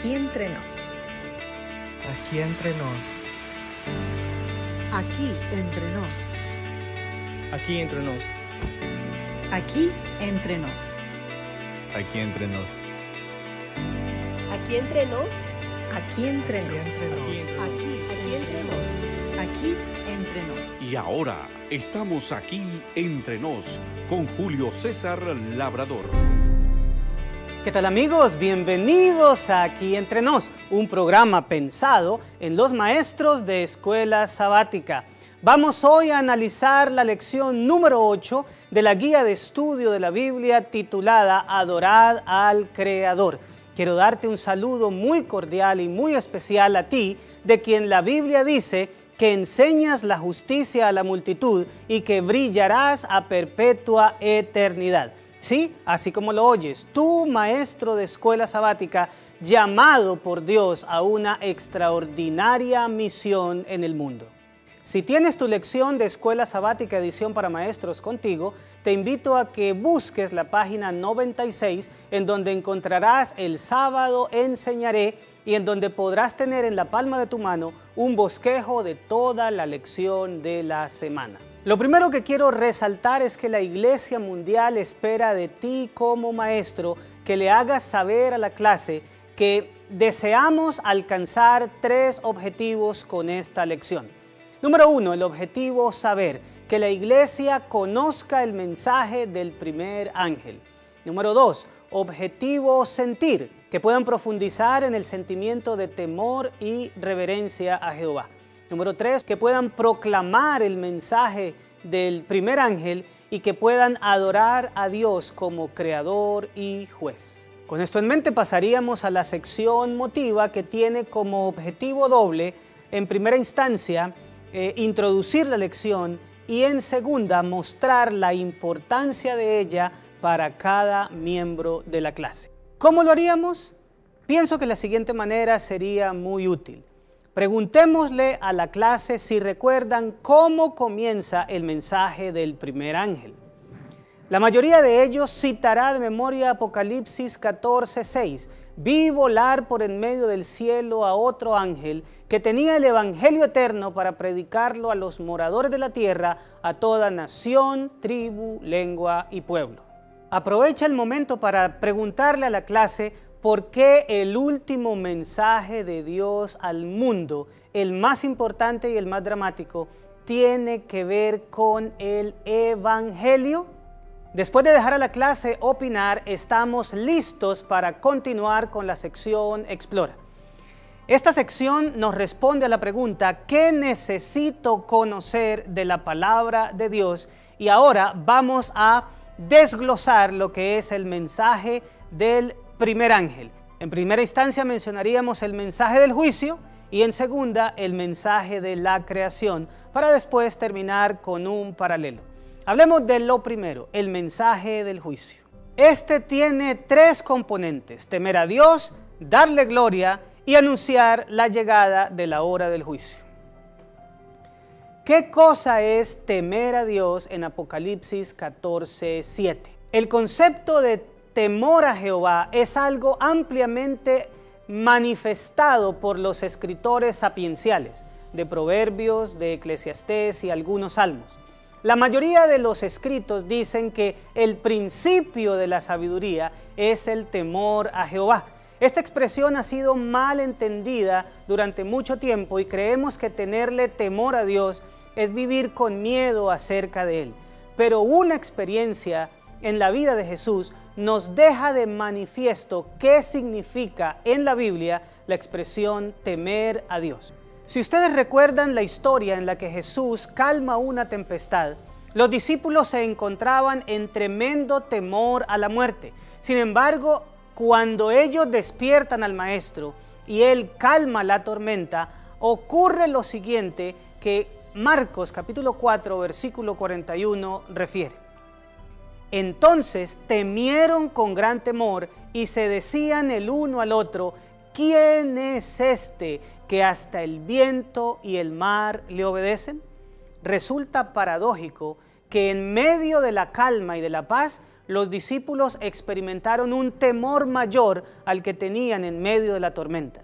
Aquí entre nos. Aquí entre nos. Aquí entre nos. Aquí entre nos. Aquí entre nos. Aquí entre nos. Aquí entre nos. Aquí entre nos. Aquí entre nos. Aquí entre nos. Y ahora estamos aquí entre nos con Julio César Labrador. ¿Qué tal, amigos? Bienvenidos a Aquí Entre Nos, un programa pensado en los maestros de escuela sabática. Vamos hoy a analizar la lección número 8 de la guía de estudio de la Biblia titulada Adorad al Creador. Quiero darte un saludo muy cordial y muy especial a ti, de quien la Biblia dice que enseñas la justicia a la multitud y que brillarás a perpetua eternidad. Sí, así como lo oyes, tú, maestro de escuela sabática, llamado por Dios a una extraordinaria misión en el mundo. Si tienes tu lección de escuela sabática edición para maestros contigo, te invito a que busques la página 96, en donde encontrarás el sábado enseñaré y en donde podrás tener en la palma de tu mano un bosquejo de toda la lección de la semana. Lo primero que quiero resaltar es que la Iglesia Mundial espera de ti como maestro que le hagas saber a la clase que deseamos alcanzar 3 objetivos con esta lección. Número 1, el objetivo saber, que la Iglesia conozca el mensaje del primer ángel. Número 2, objetivo sentir, que puedan profundizar en el sentimiento de temor y reverencia a Jehová. Número 3, que puedan proclamar el mensaje del primer ángel y que puedan adorar a Dios como creador y juez. Con esto en mente pasaríamos a la sección motiva, que tiene como objetivo doble, en primera instancia, introducir la lección y en segunda, mostrar la importancia de ella para cada miembro de la clase. ¿Cómo lo haríamos? Pienso que la siguiente manera sería muy útil. Preguntémosle a la clase si recuerdan cómo comienza el mensaje del primer ángel. La mayoría de ellos citará de memoria Apocalipsis 14:6. Vi volar por en medio del cielo a otro ángel que tenía el evangelio eterno para predicarlo a los moradores de la tierra, a toda nación, tribu, lengua y pueblo. Aprovecha el momento para preguntarle a la clase por qué el último mensaje de Dios al mundo, el más importante y el más dramático, tiene que ver con el evangelio. Después de dejar a la clase opinar, estamos listos para continuar con la sección Explora. Esta sección nos responde a la pregunta ¿qué necesito conocer de la palabra de Dios? Y ahora vamos a desglosar lo que es el mensaje del primer ángel. En primera instancia mencionaríamos el mensaje del juicio y en segunda el mensaje de la creación, para después terminar con un paralelo. Hablemos de lo primero, el mensaje del juicio. Este tiene 3 componentes: temer a Dios, darle gloria y anunciar la llegada de la hora del juicio. ¿Qué cosa es temer a Dios en Apocalipsis 14:7? El concepto de temor a Jehová es algo ampliamente manifestado por los escritores sapienciales de Proverbios, de Eclesiastés y algunos salmos. La mayoría de los escritos dicen que el principio de la sabiduría es el temor a Jehová. Esta expresión ha sido mal entendida durante mucho tiempo y creemos que tenerle temor a Dios es vivir con miedo acerca de Él. Pero una experiencia en la vida de Jesús nos deja de manifiesto qué significa en la Biblia la expresión temer a Dios. Si ustedes recuerdan la historia en la que Jesús calma una tempestad, los discípulos se encontraban en tremendo temor a la muerte. Sin embargo, cuando ellos despiertan al Maestro y Él calma la tormenta, ocurre lo siguiente que Marcos capítulo 4 versículo 41 refiere. Entonces temieron con gran temor y se decían el uno al otro: ¿quién es este que hasta el viento y el mar le obedecen? Resulta paradójico que en medio de la calma y de la paz, los discípulos experimentaron un temor mayor al que tenían en medio de la tormenta.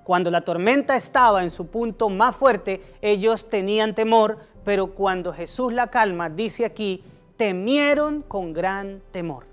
Cuando la tormenta estaba en su punto más fuerte, ellos tenían temor, pero cuando Jesús la calma, dice aquí, temieron con gran temor.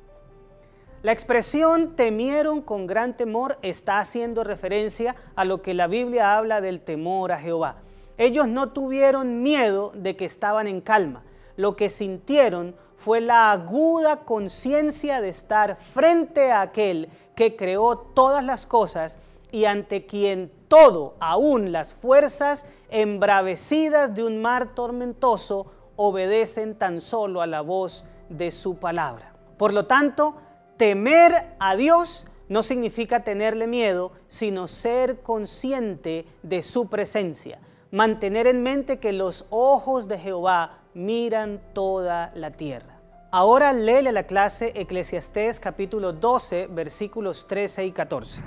La expresión temieron con gran temor está haciendo referencia a lo que la Biblia habla del temor a Jehová. Ellos no tuvieron miedo de que estaban en calma. Lo que sintieron fue la aguda conciencia de estar frente a aquel que creó todas las cosas y ante quien todo, aún las fuerzas embravecidas de un mar tormentoso, obedecen tan solo a la voz de su palabra. Por lo tanto, temer a Dios no significa tenerle miedo, sino ser consciente de su presencia. Mantener en mente que los ojos de Jehová miran toda la tierra. Ahora léele a la clase Eclesiastés capítulo 12, versículos 13 y 14.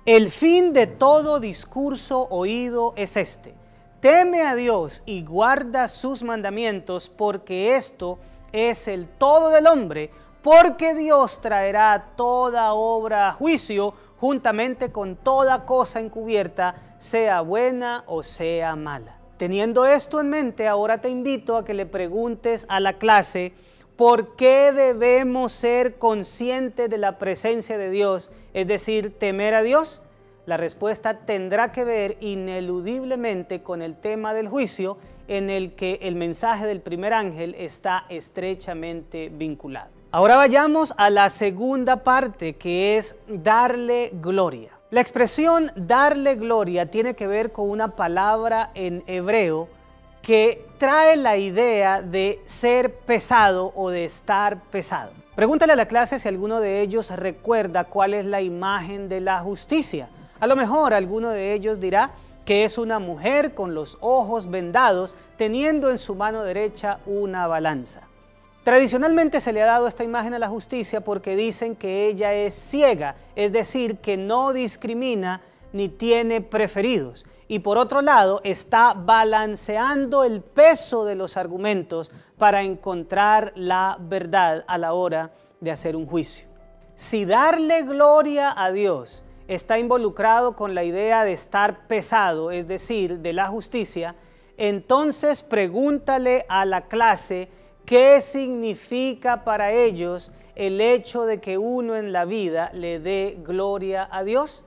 El fin de todo discurso oído es este: teme a Dios y guarda sus mandamientos, porque esto es el todo del hombre, porque Dios traerá toda obra a juicio, juntamente con toda cosa encubierta, sea buena o sea mala. Teniendo esto en mente, ahora te invito a que le preguntes a la clase por qué debemos ser conscientes de la presencia de Dios, es decir, temer a Dios. La respuesta tendrá que ver ineludiblemente con el tema del juicio, en el que el mensaje del primer ángel está estrechamente vinculado. Ahora vayamos a la segunda parte, que es darle gloria. La expresión darle gloria tiene que ver con una palabra en hebreo que trae la idea de ser pesado o de estar pesado. Pregúntale a la clase si alguno de ellos recuerda cuál es la imagen de la justicia. A lo mejor alguno de ellos dirá que es una mujer con los ojos vendados, teniendo en su mano derecha una balanza. Tradicionalmente se le ha dado esta imagen a la justicia porque dicen que ella es ciega, es decir, que no discrimina ni tiene preferidos. Y por otro lado, está balanceando el peso de los argumentos para encontrar la verdad a la hora de hacer un juicio. Si darle gloria a Dios está involucrado con la idea de estar pesado, es decir, de la justicia, entonces pregúntale a la clase ¿qué significa para ellos el hecho de que uno en la vida le dé gloria a Dios?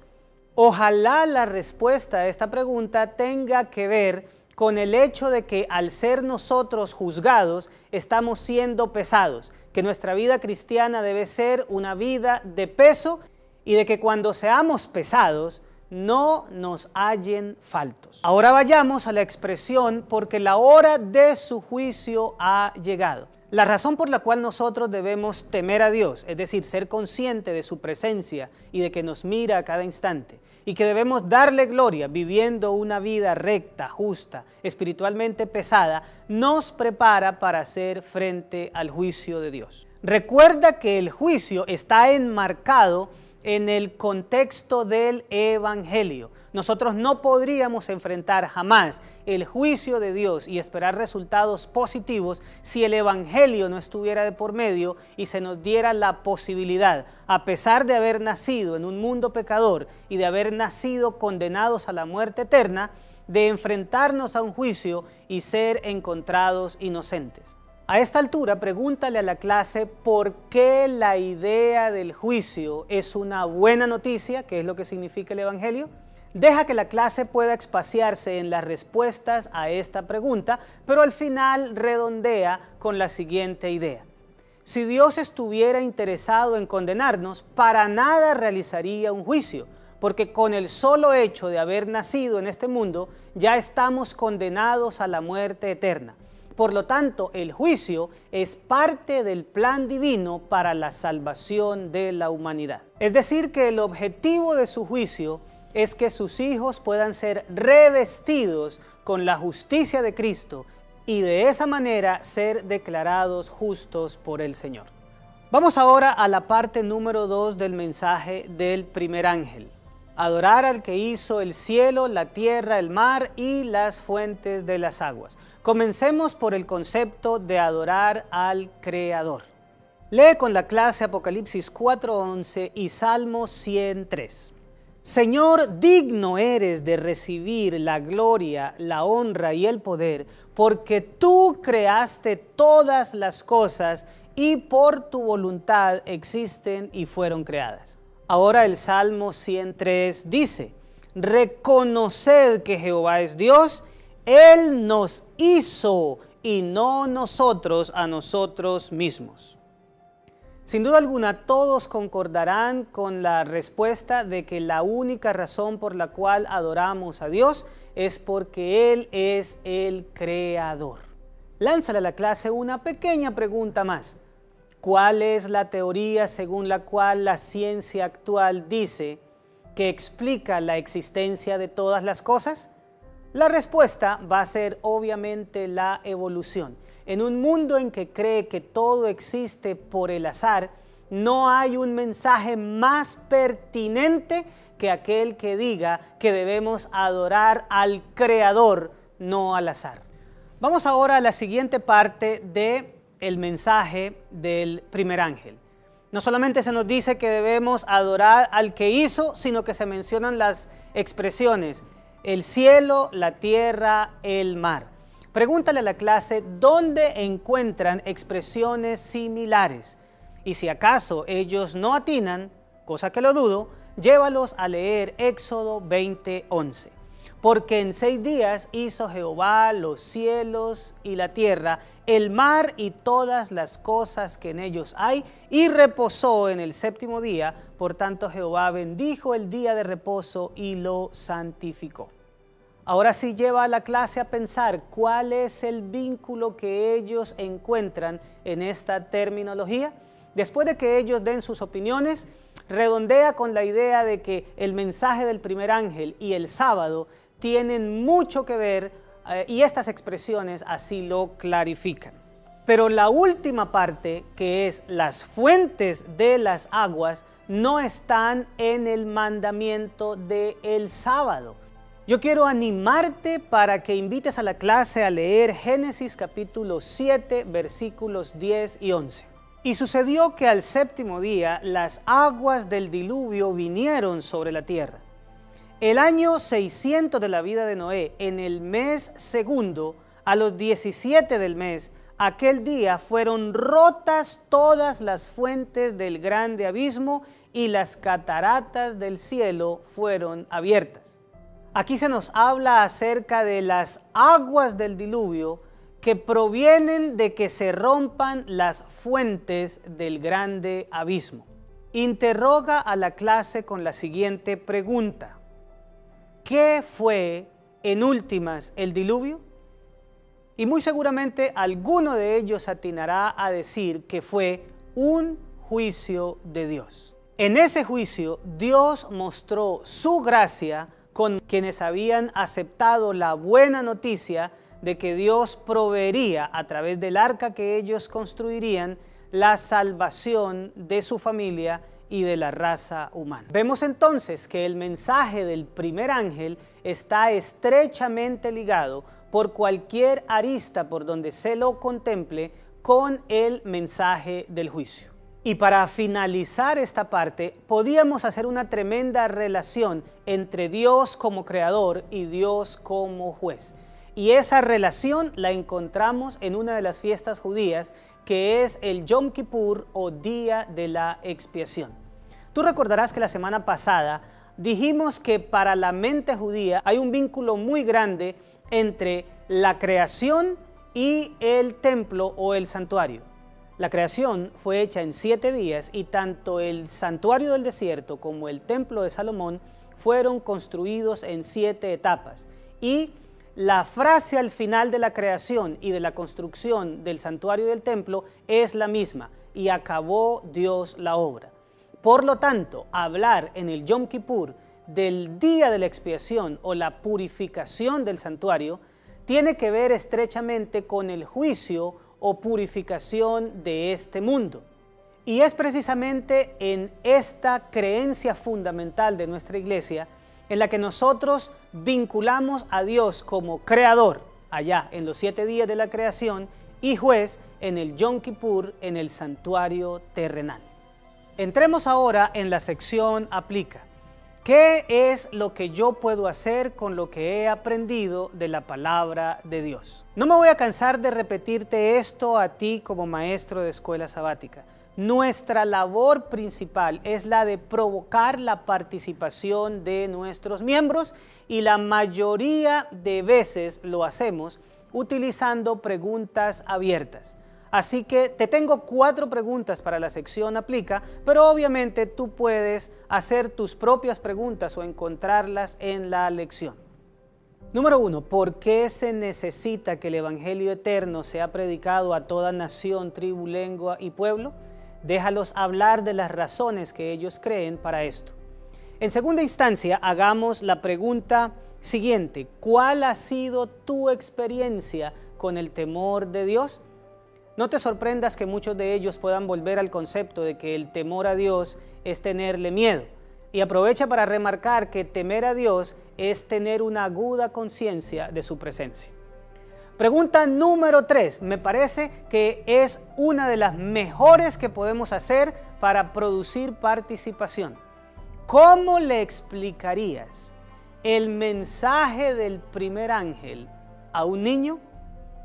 Ojalá la respuesta a esta pregunta tenga que ver con el hecho de que al ser nosotros juzgados estamos siendo pesados, que nuestra vida cristiana debe ser una vida de peso y de que cuando seamos pesados no nos hallen faltos. Ahora vayamos a la expresión porque la hora de su juicio ha llegado. La razón por la cual nosotros debemos temer a Dios, es decir, ser consciente de su presencia y de que nos mira a cada instante, y que debemos darle gloria viviendo una vida recta, justa, espiritualmente pesada, nos prepara para hacer frente al juicio de Dios. Recuerda que el juicio está enmarcado en el contexto del Evangelio. Nosotros no podríamos enfrentar jamás el juicio de Dios y esperar resultados positivos si el Evangelio no estuviera de por medio y se nos diera la posibilidad, a pesar de haber nacido en un mundo pecador y de haber nacido condenados a la muerte eterna, de enfrentarnos a un juicio y ser encontrados inocentes. A esta altura, pregúntale a la clase por qué la idea del juicio es una buena noticia, que es lo que significa el Evangelio. Deja que la clase pueda extasiarse en las respuestas a esta pregunta, pero al final redondea con la siguiente idea. Si Dios estuviera interesado en condenarnos, para nada realizaría un juicio, porque con el solo hecho de haber nacido en este mundo, ya estamos condenados a la muerte eterna. Por lo tanto, el juicio es parte del plan divino para la salvación de la humanidad. Es decir, que el objetivo de su juicio es que sus hijos puedan ser revestidos con la justicia de Cristo y de esa manera ser declarados justos por el Señor. Vamos ahora a la parte número 2 del mensaje del primer ángel. Adorar al que hizo el cielo, la tierra, el mar y las fuentes de las aguas. Comencemos por el concepto de adorar al Creador. Lee con la clase Apocalipsis 4:11 y Salmo 103. Señor, digno eres de recibir la gloria, la honra y el poder, porque tú creaste todas las cosas y por tu voluntad existen y fueron creadas. Ahora el Salmo 103 dice, reconoced que Jehová es Dios, Él nos hizo y no nosotros a nosotros mismos. Sin duda alguna, todos concordarán con la respuesta de que la única razón por la cual adoramos a Dios es porque Él es el Creador. Lánzale a la clase una pequeña pregunta más. ¿Cuál es la teoría según la cual la ciencia actual dice que explica la existencia de todas las cosas? La respuesta va a ser obviamente la evolución. En un mundo en que cree que todo existe por el azar, no hay un mensaje más pertinente que aquel que diga que debemos adorar al Creador, no al azar. Vamos ahora a la siguiente parte del mensaje del primer ángel. No solamente se nos dice que debemos adorar al que hizo, sino que se mencionan las expresiones el cielo, la tierra, el mar. Pregúntale a la clase dónde encuentran expresiones similares. Y si acaso ellos no atinan, cosa que lo dudo, llévalos a leer Éxodo 20:11. Porque en 6 días hizo Jehová los cielos y la tierra, el mar y todas las cosas que en ellos hay, y reposó en el 7º día. Por tanto Jehová bendijo el día de reposo y lo santificó. Ahora sí lleva a la clase a pensar cuál es el vínculo que ellos encuentran en esta terminología. Después de que ellos den sus opiniones, redondea con la idea de que el mensaje del primer ángel y el sábado tienen mucho que ver y estas expresiones así lo clarifican. Pero la última parte, que es las fuentes de las aguas, no están en el mandamiento del sábado. Yo quiero animarte para que invites a la clase a leer Génesis capítulo 7, versículos 10 y 11. Y sucedió que al 7º día las aguas del diluvio vinieron sobre la tierra. El año 600 de la vida de Noé, en el mes segundo, a los 17 del mes, aquel día fueron rotas todas las fuentes del grande abismo y las cataratas del cielo fueron abiertas. Aquí se nos habla acerca de las aguas del diluvio que provienen de que se rompan las fuentes del grande abismo. Interroga a la clase con la siguiente pregunta. ¿Qué fue en últimas el diluvio? Y muy seguramente alguno de ellos atinará a decir que fue un juicio de Dios. En ese juicio Dios mostró su gracia con quienes habían aceptado la buena noticia de que Dios proveería a través del arca que ellos construirían la salvación de su familia y de la raza humana. Vemos entonces que el mensaje del primer ángel está estrechamente ligado por cualquier arista por donde se lo contemple con el mensaje del juicio. Y para finalizar esta parte, podíamos hacer una tremenda relación entre Dios como creador y Dios como juez. Y esa relación la encontramos en una de las fiestas judías, que es el Yom Kippur o Día de la Expiación. Tú recordarás que la semana pasada dijimos que para la mente judía hay un vínculo muy grande entre la creación y el templo o el santuario. La creación fue hecha en 7 días y tanto el santuario del desierto como el templo de Salomón fueron construidos en 7 etapas. Y la frase al final de la creación y de la construcción del santuario y del templo es la misma: y acabó Dios la obra. Por lo tanto, hablar en el Yom Kippur del día de la expiación o la purificación del santuario tiene que ver estrechamente con el juicio o purificación de este mundo. Y es precisamente en esta creencia fundamental de nuestra iglesia en la que nosotros vinculamos a Dios como creador, allá en los 7 días de la creación, y juez en el Yom Kippur, en el santuario terrenal. Entremos ahora en la sección Aplica. ¿Qué es lo que yo puedo hacer con lo que he aprendido de la palabra de Dios? No me voy a cansar de repetirte esto a ti como maestro de escuela sabática. Nuestra labor principal es la de provocar la participación de nuestros miembros y la mayoría de veces lo hacemos utilizando preguntas abiertas. Así que te tengo 4 preguntas para la sección Aplica, pero obviamente tú puedes hacer tus propias preguntas o encontrarlas en la lección. Número 1. ¿Por qué se necesita que el Evangelio eterno sea predicado a toda nación, tribu, lengua y pueblo? Déjalos hablar de las razones que ellos creen para esto. En segunda instancia, hagamos la pregunta siguiente. ¿Cuál ha sido tu experiencia con el temor de Dios? No te sorprendas que muchos de ellos puedan volver al concepto de que el temor a Dios es tenerle miedo. Y aprovecha para remarcar que temer a Dios es tener una aguda conciencia de su presencia. Pregunta número 3. Me parece que es una de las mejores que podemos hacer para producir participación. ¿Cómo le explicarías el mensaje del primer ángel a un niño?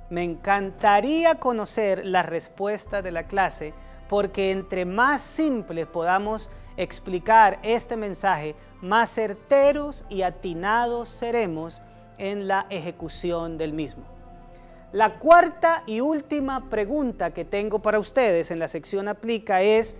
Me encantaría conocer la respuesta de la clase, porque entre más simple podamos explicar este mensaje, más certeros y atinados seremos en la ejecución del mismo. La cuarta y última pregunta que tengo para ustedes en la sección Aplica es: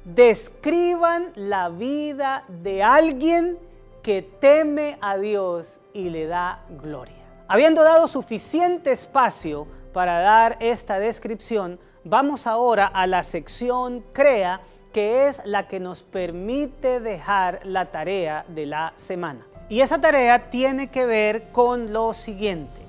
describan la vida de alguien que teme a Dios y le da gloria. Habiendo dado suficiente espacio para dar esta descripción, vamos ahora a la sección Crea, que es la que nos permite dejar la tarea de la semana. Y esa tarea tiene que ver con lo siguiente.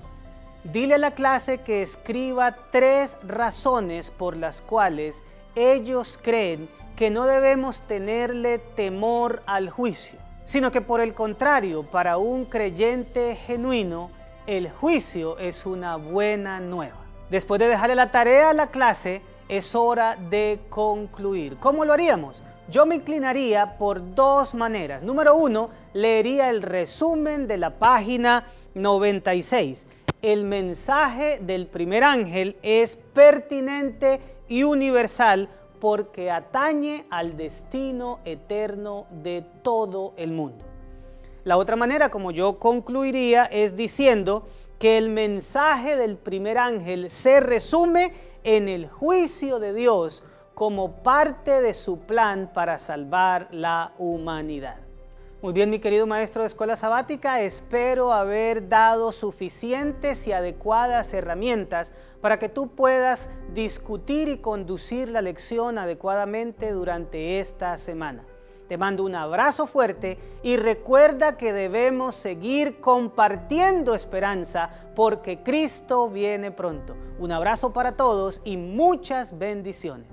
Dile a la clase que escriba 3 razones por las cuales ellos creen que no debemos tenerle temor al juicio, sino que por el contrario, para un creyente genuino, el juicio es una buena nueva. Después de dejarle la tarea a la clase, es hora de concluir. ¿Cómo lo haríamos? Yo me inclinaría por 2 maneras. Número 1, leería el resumen de la página 96. El mensaje del primer ángel es pertinente y universal porque atañe al destino eterno de todo el mundo. La otra manera como yo concluiría es diciendo que el mensaje del primer ángel se resume en el juicio de Dios como parte de su plan para salvar la humanidad. Muy bien, mi querido maestro de escuela sabática, espero haber dado suficientes y adecuadas herramientas para que tú puedas discutir y conducir la lección adecuadamente durante esta semana. Te mando un abrazo fuerte y recuerda que debemos seguir compartiendo esperanza porque Cristo viene pronto. Un abrazo para todos y muchas bendiciones.